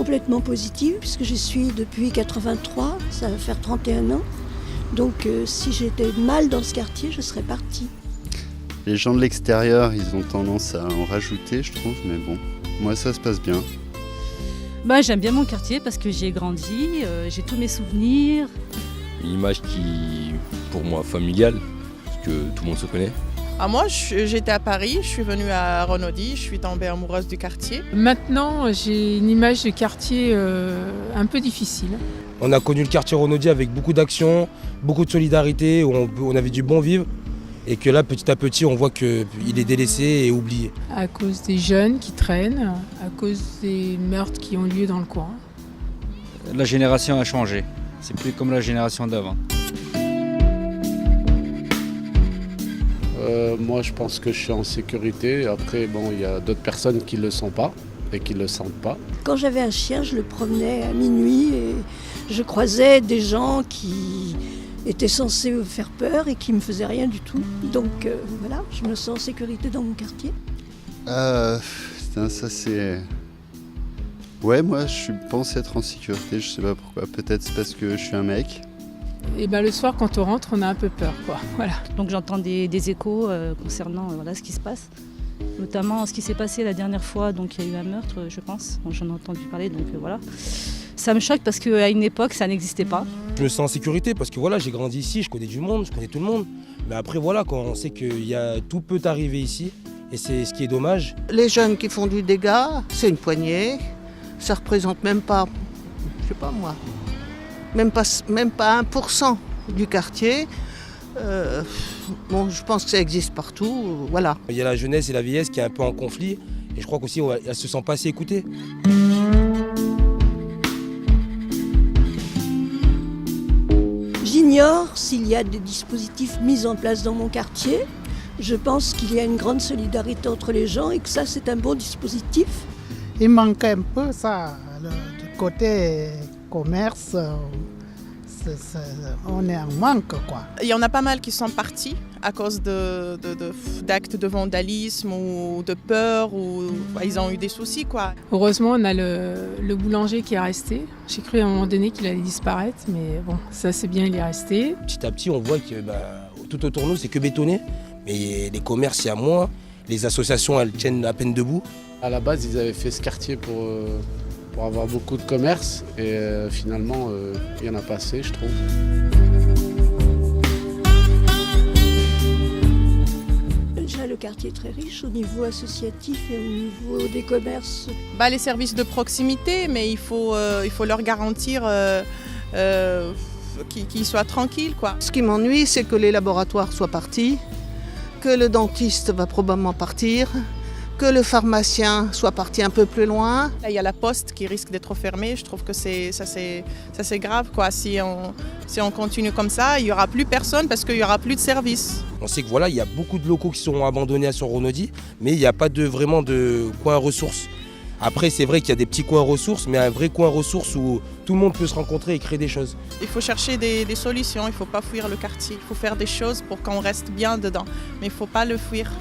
complètement positive puisque j'y suis depuis 83, ça va faire 31 ans. Donc si j'étais mal dans ce quartier, je serais partie. Les gens de l'extérieur, ils ont tendance à en rajouter, je trouve, mais bon, moi ça se passe bien. J'aime bien mon quartier parce que j'y ai grandi, j'ai tous mes souvenirs. Une image qui, pour moi, familiale, parce que tout le monde se connaît. Moi, j'étais à Paris, je suis venue à Renaudie, je suis tombée amoureuse du quartier. Maintenant, j'ai une image de quartier un peu difficile. On a connu le quartier Renaudie avec beaucoup d'actions, beaucoup de solidarité, où on avait du bon vivre. Et que là, petit à petit, on voit qu'il est délaissé et oublié. À cause des jeunes qui traînent, à cause des meurtres qui ont lieu dans le coin. La génération a changé. C'est plus comme la génération d'avant. Moi, je pense que je suis en sécurité. Après, il y a d'autres personnes qui ne le sont pas et qui ne le sentent pas. Quand j'avais un chien, je le promenais à minuit et je croisais des gens qui étaient censés me faire peur et qui ne me faisaient rien du tout. Donc voilà, je me sens en sécurité dans mon quartier. Putain, ça c'est... Ouais, moi je pense être en sécurité, je sais pas pourquoi. Peut-être c'est parce que je suis un mec. Et le soir, quand on rentre, on a un peu peur, quoi. Voilà. Donc j'entends des échos concernant ce qui se passe. Notamment ce qui s'est passé la dernière fois, donc il y a eu un meurtre, je pense. Donc, j'en ai entendu parler, donc voilà. Ça me choque parce qu'à une époque, ça n'existait pas. Je me sens en sécurité parce que voilà, j'ai grandi ici, je connais du monde, je connais tout le monde. Mais après, voilà, quand on sait que tout peut arriver ici, et c'est ce qui est dommage. Les jeunes qui font du dégât, c'est une poignée. Ça représente même pas, je sais pas moi, même pas 1% du quartier. Je pense que ça existe partout, voilà. Il y a la jeunesse et la vieillesse qui est un peu en conflit. Et je crois qu'aussi, elle ne se sent pas assez écoutée. J'ignore s'il y a des dispositifs mis en place dans mon quartier. Je pense qu'il y a une grande solidarité entre les gens et que ça, c'est un bon dispositif. Il manque un peu ça, du côté commerce, on est en manque, quoi. Il y en a pas mal qui sont partis à cause d'actes de vandalisme ou de peur, ou ils ont eu des soucis, quoi. Heureusement, on a le boulanger qui est resté. J'ai cru à un moment donné qu'il allait disparaître, mais bon, ça c'est bien, il est resté. Petit à petit, on voit que tout autour de nous, c'est que bétonné. Mais les commerces, il y a moins. Les associations, elles tiennent à peine debout. À la base, ils avaient fait ce quartier pour avoir beaucoup de commerce et finalement, il n'y en a pas assez, je trouve. Déjà, le quartier est très riche au niveau associatif et au niveau des commerces. Les services de proximité, mais il faut leur garantir qu'ils soient tranquilles, quoi. Ce qui m'ennuie, c'est que les laboratoires soient partis, que le dentiste va probablement partir, que le pharmacien soit parti un peu plus loin. Là, il y a la poste qui risque d'être fermée. Je trouve que c'est grave, quoi. Si on continue comme ça, il n'y aura plus personne parce qu'il n'y aura plus de service. On sait que voilà, il y a beaucoup de locaux qui sont abandonnés sur Renaudie, mais il n'y a pas vraiment de coin ressources. Après, c'est vrai qu'il y a des petits coins ressources, mais un vrai coin ressources où tout le monde peut se rencontrer et créer des choses. Il faut chercher des solutions, il ne faut pas fuir le quartier. Il faut faire des choses pour qu'on reste bien dedans, mais il ne faut pas le fuir.